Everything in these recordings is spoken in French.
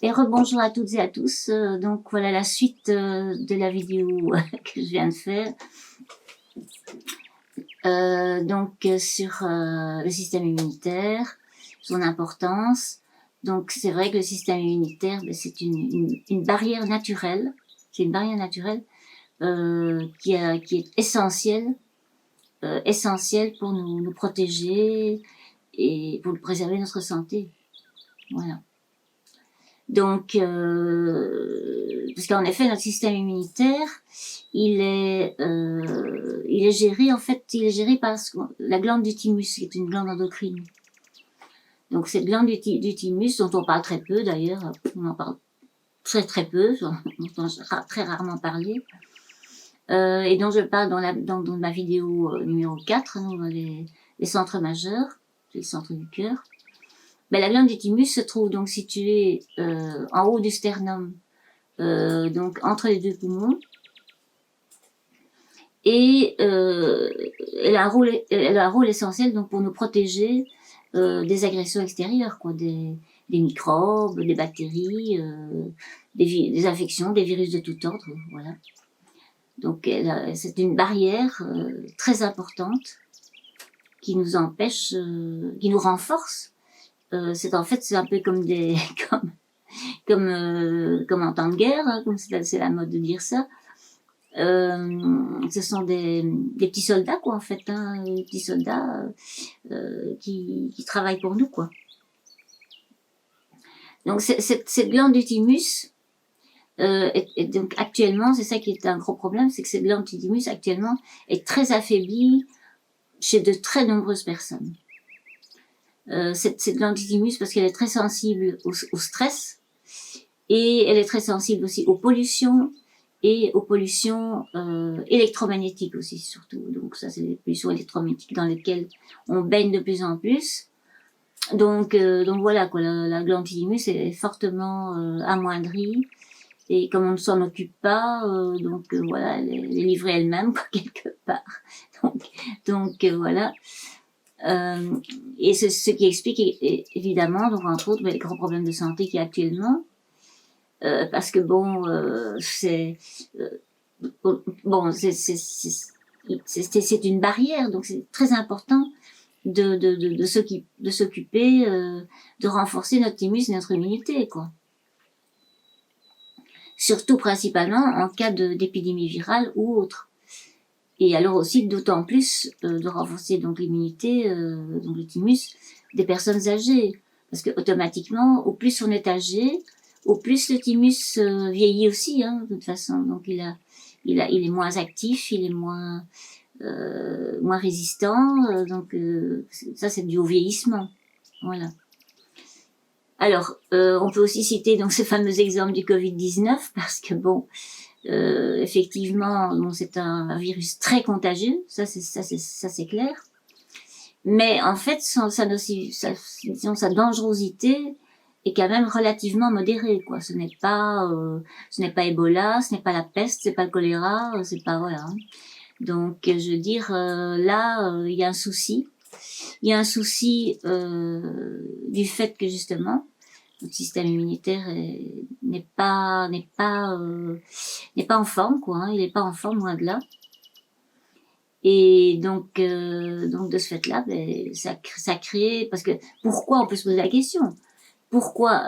Et rebonjour à toutes et à tous. Donc voilà la suite de la vidéo que je viens de faire. Sur le système immunitaire, son importance. Donc c'est vrai que le système immunitaire, c'est une barrière naturelle. C'est une barrière naturelle qui est essentielle pour nous protéger et pour préserver notre santé. Voilà. Donc, parce qu'en effet, notre système immunitaire, il est géré, en fait, il est géré par la glande du thymus, qui est une glande endocrine. Donc, cette glande du thymus, dont on parle très peu d'ailleurs, on en parle très très peu, on entend très rarement parler, et dont je parle dans ma vidéo numéro 4, dans les centres majeurs, les centres du cœur. Ben, la glande du thymus se trouve donc située en haut du sternum, donc entre les deux poumons, et elle a un rôle essentiel donc pour nous protéger des agressions extérieures, quoi, des microbes, des bactéries, des infections, des virus de tout ordre, voilà. Donc c'est une barrière très importante qui nous empêche, qui nous renforce. C'est un peu comme comme en temps de guerre, hein, comme c'est la mode de dire ça. Ce sont des petits soldats, quoi, en fait, hein, des petits soldats qui travaillent pour nous, quoi. Donc cette glande du thymus, et donc actuellement, c'est ça qui est un gros problème, c'est que cette glande du thymus actuellement est très affaiblie chez de très nombreuses personnes. Cette glande du thymus, parce qu'elle est très sensible au stress, et elle est très sensible aussi aux pollutions, et aux pollutions électromagnétiques aussi, surtout. Donc ça, c'est les pollutions électromagnétiques dans lesquelles on baigne de plus en plus. Donc voilà, quoi, la glande thymus est fortement amoindrie, et comme on ne s'en occupe pas, voilà, elle est livrée elle-même, quoi, quelque part. Voilà. Et ce qui explique évidemment, donc entre autres, les grands problèmes de santé qu'il y a actuellement. Parce que bon, c'est une barrière, donc c'est très important de s'occuper, de renforcer notre thymus et notre immunité, quoi. Surtout principalement en cas d'épidémie virale ou autre. Et alors aussi d'autant plus de renforcer donc l'immunité, donc le thymus des personnes âgées, parce que automatiquement, au plus on est âgé, au plus le thymus vieillit aussi, hein, de toute façon. Donc il est moins actif, il est moins résistant. Ça c'est dû au vieillissement. Voilà. Alors, on peut aussi citer donc ces fameux exemples du Covid-19 parce que bon, effectivement, bon, c'est un virus très contagieux, ça c'est clair. Mais en fait, sa dangerosité est quand même relativement modérée, quoi. Ce n'est pas Ebola, ce n'est pas la peste, c'est pas le choléra, c'est pas voilà. Donc, je veux dire, là, il y a un souci. Il y a un souci du fait que justement notre système immunitaire n'est pas en forme, quoi. Hein, il n'est pas en forme, loin de là. Et donc de ce fait-là, ben, ça crée, parce que pourquoi, on peut se poser la question, pourquoi,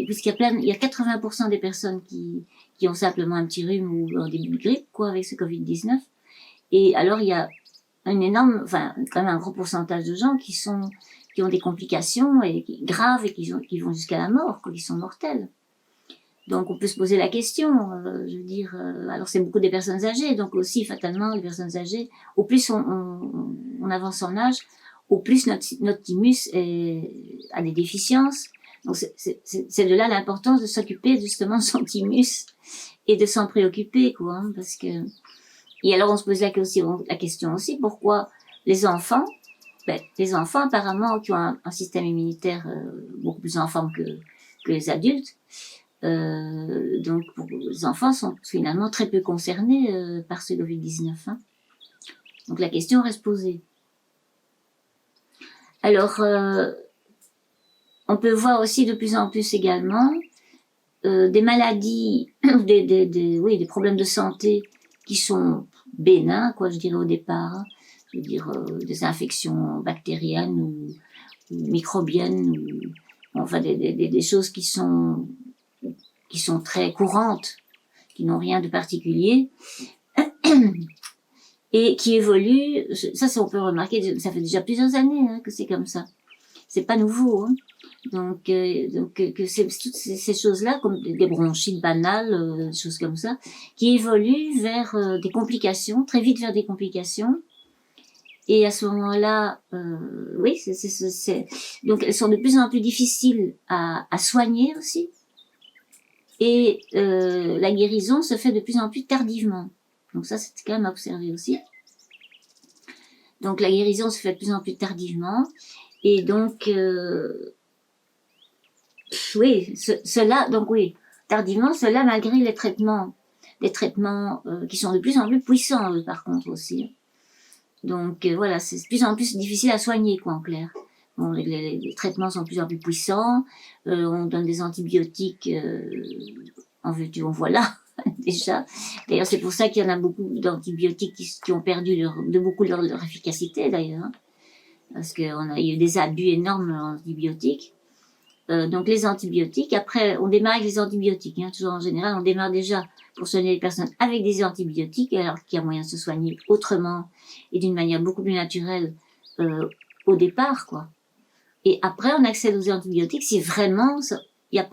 puisqu'il y a 80% des personnes qui ont simplement un petit rhume ou un début de grippe, quoi, avec ce Covid-19. Et alors il y a quand même un gros pourcentage de gens qui ont des complications graves et qui vont jusqu'à la mort, quoi, qui sont mortels. Donc on peut se poser la question, je veux dire, alors c'est beaucoup des personnes âgées, donc aussi fatalement les personnes âgées, au plus on avance en âge, au plus notre thymus a des déficiences. Donc c'est de là l'importance de s'occuper justement de son thymus et de s'en préoccuper, quoi, hein, parce que. Et alors on se pose la question aussi, pourquoi les enfants, apparemment qui ont un système immunitaire beaucoup plus en forme que les adultes, donc les enfants sont finalement très peu concernés par ce Covid-19. Hein. Donc la question reste posée. Alors On peut voir aussi de plus en plus également des maladies, des problèmes de santé qui sont bénins, quoi, je dirais au départ. Je veux dire des infections bactériennes ou microbiennes, ou enfin des choses qui sont très courantes, qui n'ont rien de particulier. Et qui évoluent, ça on peut remarquer, ça fait déjà plusieurs années que c'est comme ça. C'est pas nouveau. Hein. Donc que c'est toutes ces choses-là, comme des bronchites banales, des choses comme ça, qui évoluent vers des complications, très vite vers des complications. Et à ce moment-là, oui, donc elles sont de plus en plus difficiles à soigner aussi. Et la guérison se fait de plus en plus tardivement. Donc ça, c'est quand même à observer aussi. Donc la guérison se fait de plus en plus tardivement. Et donc, oui, tardivement, cela malgré les traitements qui sont de plus en plus puissants, par contre aussi. Donc voilà, c'est de plus en plus difficile à soigner, quoi, en clair. Bon, les traitements sont de plus en plus puissants, on donne des antibiotiques, en veux-tu, en voilà, déjà. D'ailleurs, c'est pour ça qu'il y en a beaucoup d'antibiotiques qui ont perdu beaucoup de leur efficacité, d'ailleurs. Hein, parce qu'il y a eu des abus énormes d'antibiotiques. Donc les antibiotiques, après on démarre avec les antibiotiques, toujours en général on démarre déjà pour soigner les personnes avec des antibiotiques alors qu'il y a moyen de se soigner autrement et d'une manière beaucoup plus naturelle au départ, quoi. Et après on accède aux antibiotiques si vraiment il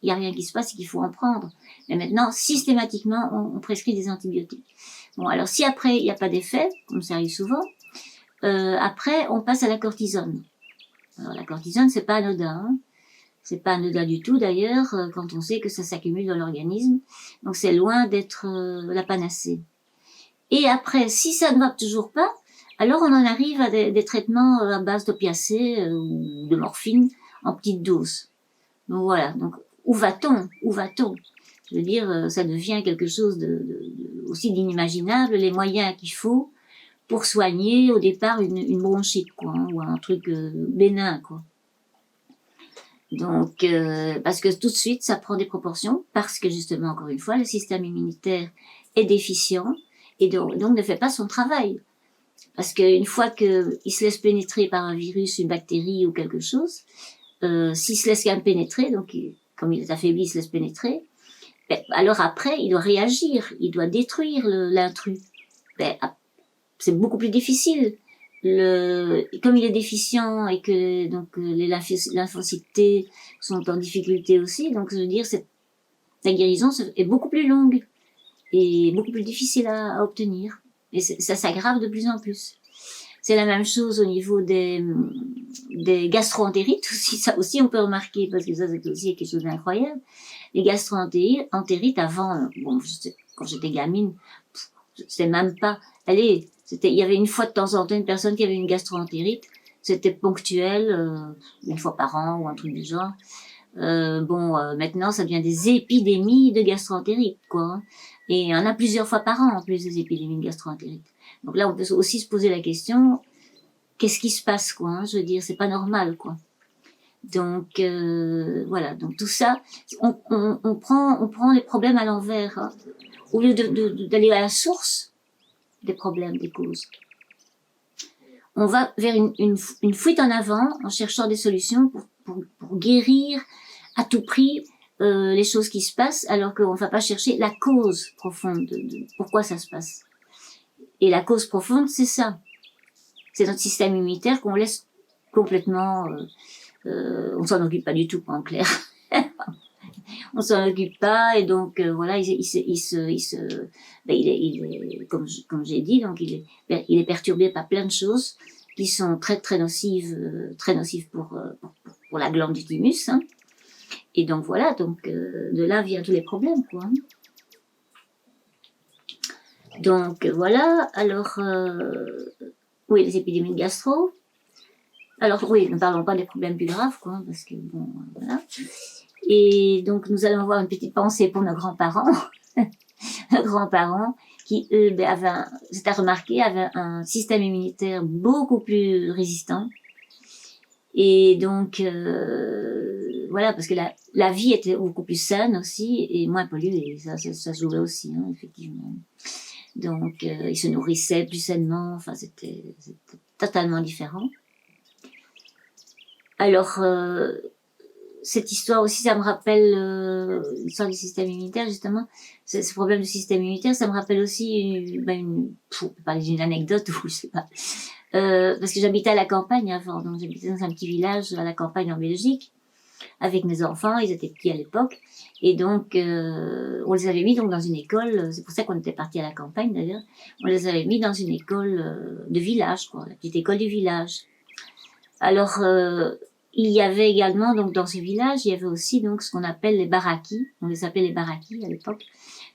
y a rien qui se passe et qu'il faut en prendre. Mais maintenant systématiquement on prescrit des antibiotiques. Bon, alors si après il n'y a pas d'effet, comme ça arrive souvent, après on passe à la cortisone. Alors la cortisone c'est pas anodin, hein. C'est pas anodin du tout d'ailleurs quand on sait que ça s'accumule dans l'organisme. Donc c'est loin d'être la panacée. Et après, si ça ne va toujours pas, alors on en arrive à des traitements à base d'opiacés ou de morphine en petite dose. Donc voilà. Donc où va-t-on? Où va-t-on? Je veux dire, ça devient quelque chose aussi d'inimaginable. Les moyens qu'il faut pour soigner au départ une bronchite, quoi, hein, ou un truc bénin, quoi. Donc, parce que tout de suite, ça prend des proportions, parce que justement, encore une fois, le système immunitaire est déficient et donc ne fait pas son travail. Parce qu'une fois qu'il se laisse pénétrer par un virus, une bactérie ou quelque chose, s'il se laisse quand même pénétrer, donc comme il est affaibli, il se laisse pénétrer, alors après, il doit réagir, il doit détruire l'intrus. C'est beaucoup plus difficile. Comme il est déficient et que donc les lymphocytes T sont en difficulté aussi, donc je veux dire la guérison est beaucoup plus longue et beaucoup plus difficile à obtenir et ça s'aggrave de plus en plus. C'est la même chose au niveau des gastro-entérites aussi, ça aussi on peut remarquer parce que ça c'est aussi quelque chose d'incroyable. Les gastro-entérites avant, bon, quand j'étais gamine, c'était même pas, allez, il y avait une fois de temps en temps une personne qui avait une gastro-entérite, c'était ponctuel, une fois par an ou un truc du genre. Maintenant ça devient des épidémies de gastro-entérite, quoi. Hein. Et il y en a plusieurs fois par an en plus des épidémies de gastro-entérite. Donc là on peut aussi se poser la question, qu'est-ce qui se passe, quoi, hein, je veux dire, c'est pas normal, quoi. Donc voilà, donc tout ça, on prend les problèmes à l'envers, hein, au lieu d'aller à la source des problèmes, des causes. On va vers une fuite en avant en cherchant des solutions pour guérir à tout prix les choses qui se passent, alors qu'on ne va pas chercher la cause profonde de pourquoi ça se passe. Et la cause profonde, c'est ça. C'est notre système immunitaire qu'on laisse complètement... on s'en occupe pas du tout, en clair. On s'en occupe pas et donc voilà, il est comme j'ai dit, donc il est perturbé par plein de choses qui sont très nocives pour la glande du thymus. Hein. Et donc voilà, donc de là viennent tous les problèmes, quoi. Donc voilà, alors oui, les épidémies de gastro. Alors oui, ne parlons pas des problèmes plus graves, quoi, parce que bon, voilà. Et donc nous allons avoir une petite pensée pour nos grands-parents, nos grands-parents qui eux, c'est à remarquer, avaient un système immunitaire beaucoup plus résistant Et donc, voilà, parce que la vie était beaucoup plus saine aussi et moins polluée. Ça jouait aussi, hein, effectivement. Donc, ils se nourrissaient plus sainement. Enfin, c'était totalement différent. Alors, cette histoire aussi, ça me rappelle l'histoire du système immunitaire, justement. Ce problème du système immunitaire, ça me rappelle aussi on peut parler d'une anecdote ou je sais pas. Parce que j'habitais à la campagne avant, donc j'habitais dans un petit village à la campagne en Belgique avec mes enfants, ils étaient petits à l'époque, et donc on les avait mis donc dans une école. C'est pour ça qu'on était partis à la campagne d'ailleurs. On les avait mis dans une école de village, quoi, la petite école du village. Alors il y avait également donc dans ce village, il y avait aussi donc ce qu'on appelle les baraquis. On les appelait les baraquis à l'époque.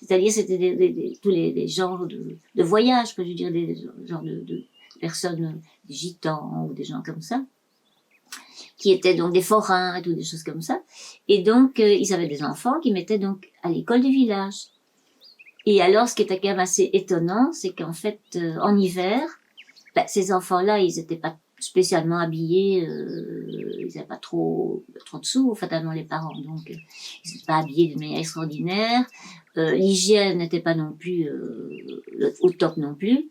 C'est-à-dire c'était tous les genres de voyages, que je veux dire, des genres de personnes, des gitans ou des gens comme ça, qui étaient donc des forains et tout, des choses comme ça. Et donc, ils avaient des enfants qui mettaient donc à l'école du village. Et alors, ce qui était quand même assez étonnant, c'est qu'en fait, en hiver, ces enfants-là, ils n'étaient pas spécialement habillés, ils n'avaient pas trop de sous, fatalement les parents, donc ils n'étaient pas habillés d'une manière extraordinaire. L'hygiène n'était pas non plus au top non plus.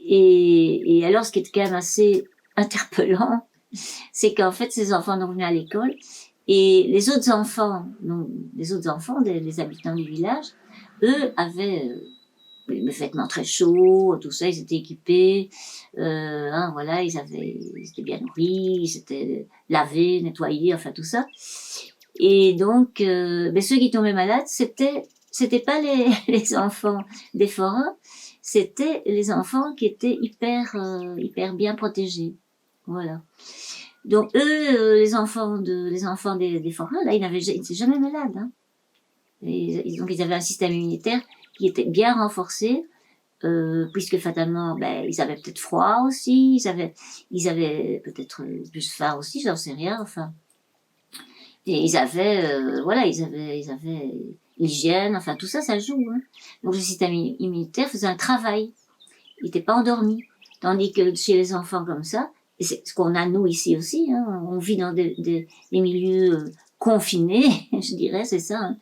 Et alors, ce qui est quand même assez interpellant, c'est qu'en fait, ces enfants sont venus à l'école et les autres enfants, des habitants du village, eux avaient des vêtements très chauds, tout ça, ils étaient équipés, voilà, ils étaient bien nourris, ils étaient lavés, nettoyés, enfin tout ça. Et donc, ceux qui tombaient malades, c'était pas les enfants des forains, c'était les enfants qui étaient hyper bien protégés. Voilà. Donc eux, les enfants des forains, là, ils n'étaient jamais malades. Hein. Donc ils avaient un système immunitaire qui était bien renforcé, puisque fatalement, ils avaient peut-être froid aussi, ils avaient peut-être plus faim aussi, j'en sais rien. Enfin, et ils avaient l'hygiène, enfin tout ça, ça joue. Hein. Donc le système immunitaire faisait un travail, il n'était pas endormi, tandis que chez les enfants comme ça, et c'est ce qu'on a nous ici aussi, hein, on vit dans des milieux confinés, je dirais, c'est ça, hein,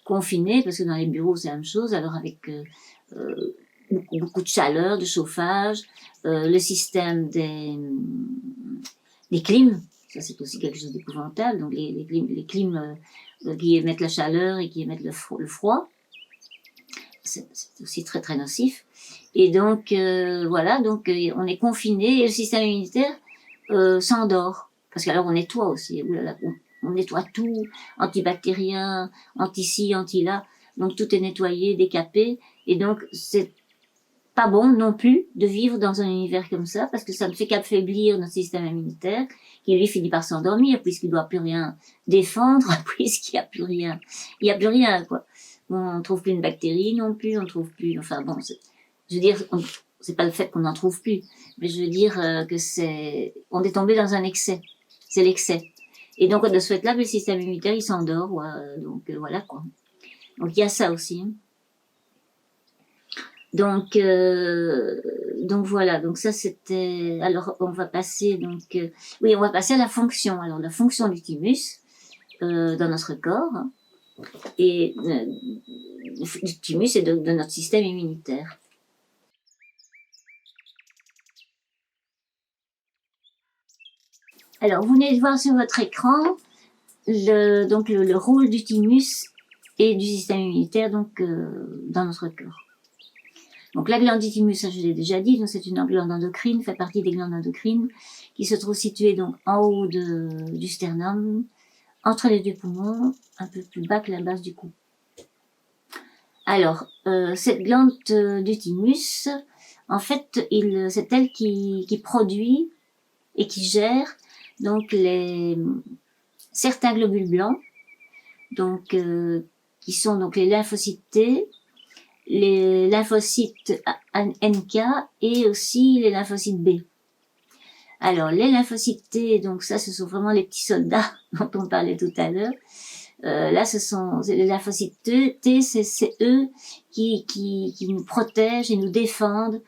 confinés, parce que dans les bureaux c'est la même chose, alors avec beaucoup de chaleur, de chauffage, le système des clims, ça c'est aussi quelque chose d'épouvantable, donc les clims qui émettent la chaleur et qui émettent le froid, c'est aussi très très nocif. Et donc voilà, donc on est confiné et le système immunitaire s'endort. Parce qu'alors on nettoie aussi, on nettoie tout, antibactérien, anti-ci, anti-là, donc tout est nettoyé, décapé, et donc c'est pas bon non plus de vivre dans un univers comme ça, parce que ça ne fait qu'affaiblir notre système immunitaire, qui lui finit par s'endormir, puisqu'il ne doit plus rien défendre, puisqu'il n'y a plus rien. Il n'y a plus rien, quoi. On ne trouve plus une bactérie non plus, on ne trouve plus, enfin bon, je veux dire, c'est pas le fait qu'on n'en trouve plus, mais je veux dire on est tombé dans un excès. C'est l'excès. Et donc, de ce fait-là, le système immunitaire, il s'endort, donc voilà, quoi. Donc, il y a ça aussi. Hein. Donc voilà, donc ça c'était. Alors on va passer on va passer à la fonction. Alors la fonction du thymus dans notre corps et du thymus et de notre système immunitaire. Alors vous venez de voir sur votre écran le rôle du thymus et du système immunitaire dans notre corps. Donc la glande du thymus, ça je l'ai déjà dit, donc c'est une glande endocrine, fait partie des glandes endocrines, qui se trouve située donc en haut du sternum, entre les deux poumons, un peu plus bas que la base du cou. Alors, cette glande du thymus, en fait, c'est elle qui produit et qui gère donc certains globules blancs, donc qui sont donc les lymphocytes T, les lymphocytes NK et aussi les lymphocytes B. Alors, les lymphocytes T, donc ça, ce sont vraiment les petits soldats dont on parlait tout à l'heure. Là, c'est les lymphocytes T, c'est eux qui nous protègent et nous défendent,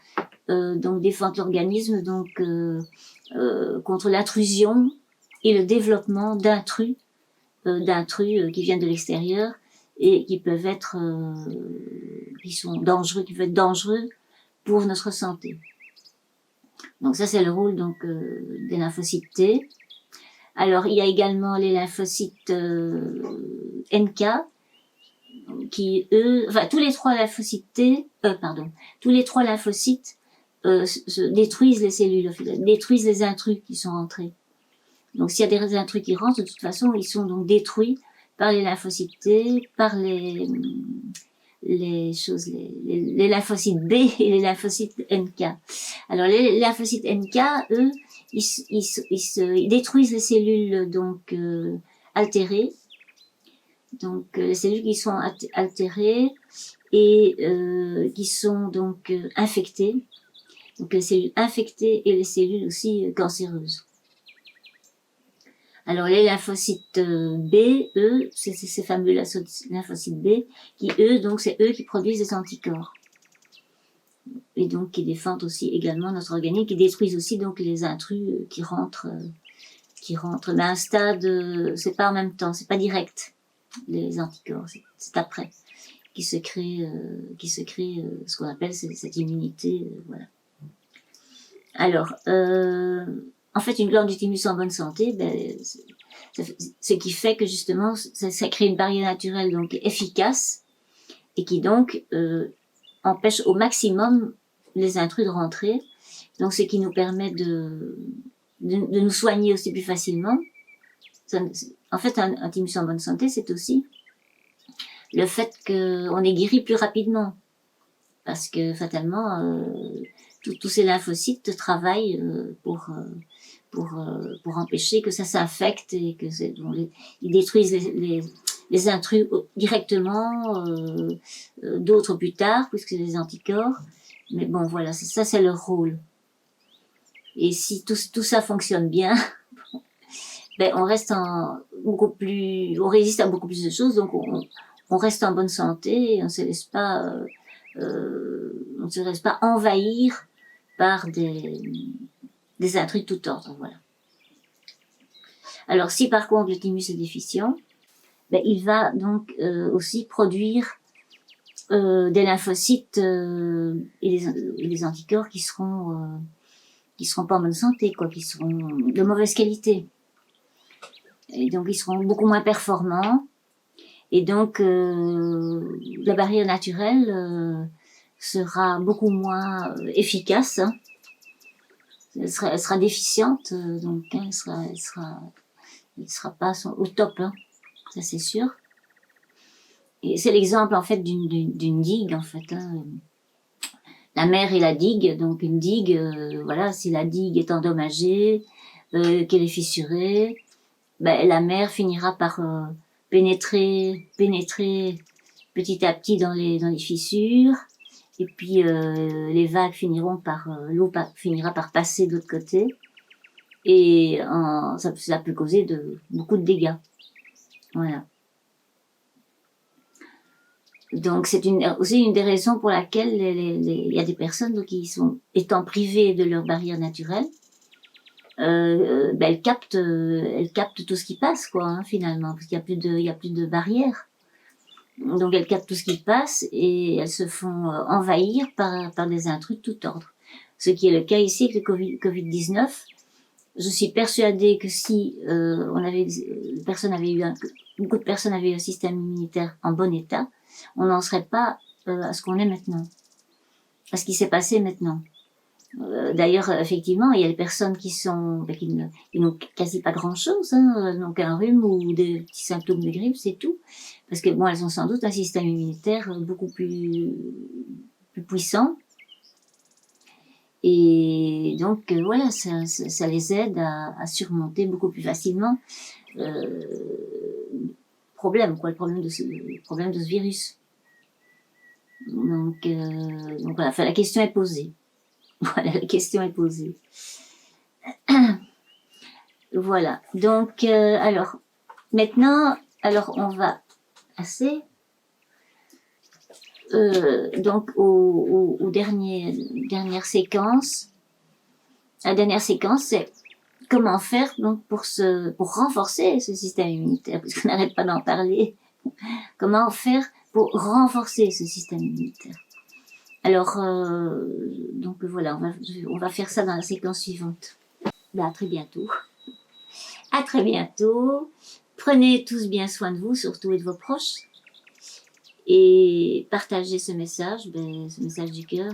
donc défendent l'organisme contre l'intrusion et le développement d'intrus qui viennent de l'extérieur et qui peuvent être, qui sont dangereux, qui peuvent être dangereux pour notre santé. Donc ça c'est le rôle donc des lymphocytes T. Alors il y a également les lymphocytes NK qui eux, enfin tous les trois lymphocytes T, tous les trois lymphocytes détruisent les cellules, détruisent les intrus qui sont entrés. Donc s'il y a des intrus qui rentrent, de toute façon, ils sont donc détruits par les lymphocytes T, par les lymphocytes B et les lymphocytes NK. Alors les lymphocytes NK, eux, ils détruisent les cellules donc altérées, donc les cellules qui sont altérées et qui sont donc infectées, donc les cellules infectées et les cellules aussi cancéreuses. Alors les lymphocytes B, eux, c'est ces fameux lymphocytes B, qui eux, donc c'est eux qui produisent des anticorps. Et donc qui défendent aussi également notre organisme, qui détruisent aussi donc les intrus qui rentrent, mais à un stade, c'est pas en même temps, c'est pas direct, les anticorps, c'est après, qui se crée ce qu'on appelle cette immunité, voilà. Alors, en fait, une glande du thymus en bonne santé, ce qui fait que justement, ça crée une barrière naturelle donc efficace et qui donc empêche au maximum les intrus de rentrer. Donc, ce qui nous permet de nous soigner aussi plus facilement. En fait, un thymus en bonne santé, c'est aussi le fait qu'on est guéri plus rapidement. Parce que fatalement, tous ces lymphocytes travaillent pour empêcher que ça s'infecte et que ils détruisent les intrus directement, d'autres plus tard, puisque c'est des anticorps. Mais bon, voilà, ça c'est leur rôle. Et si tout ça fonctionne bien, on reste on résiste à beaucoup plus de choses, donc on reste en bonne santé et on ne se laisse pas envahir par des intrus de tout ordre, voilà. Alors si par contre le thymus est déficient, il va donc aussi produire des lymphocytes et les anticorps qui seront pas en bonne santé, quoi, qui seront de mauvaise qualité. Et donc ils seront beaucoup moins performants. Et donc la barrière naturelle sera beaucoup moins efficace. Hein. Elle sera déficiente, donc elle sera pas au top, hein, ça c'est sûr. Et c'est l'exemple en fait d'une digue en fait. Hein. La mer et la digue, donc une digue, voilà, si la digue est endommagée, qu'elle est fissurée, la mer finira par pénétrer petit à petit dans les fissures. Et puis les vagues l'eau finira par passer de l'autre côté et ça peut causer beaucoup de dégâts. Voilà. Donc c'est aussi une des raisons pour laquelle il y a des personnes donc, qui sont étant privées de leur barrière naturelle, elles captent tout ce qui passe quoi, hein, finalement, parce qu'il y a plus de barrière. Donc elles captent tout ce qui passe et elles se font envahir par des intrus de tout ordre. Ce qui est le cas ici avec le Covid-19. Je suis persuadée que si beaucoup de personnes avaient eu un système immunitaire en bon état, on n'en serait pas à ce qu'on est maintenant, à ce qui s'est passé maintenant. D'ailleurs, effectivement, il y a des personnes qui n'ont quasi pas grand-chose, hein, donc un rhume ou des petits symptômes de grippe, c'est tout. Parce que elles ont sans doute un système immunitaire beaucoup plus puissant. Et donc, voilà, ça les aide à surmonter beaucoup plus facilement le problème de ce virus. Donc voilà, la question est posée. Voilà, la question est posée. Voilà, donc, alors, maintenant, on va passer donc aux dernières séquences. La dernière séquence, c'est comment faire donc pour renforcer ce système immunitaire, parce qu'on n'arrête pas d'en parler. Comment faire pour renforcer ce système immunitaire? Alors, donc voilà, on va faire ça dans la séquence suivante. Ben, à très bientôt. À très bientôt. Prenez tous bien soin de vous, surtout et de vos proches. Et partagez ce message du cœur,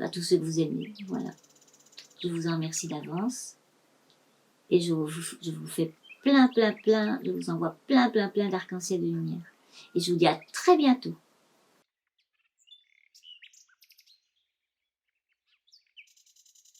à tous ceux que vous aimez. Voilà. Je vous en remercie d'avance. Et je vous fais plein, je vous envoie plein d'arc-en-ciel de lumière. Et je vous dis à très bientôt.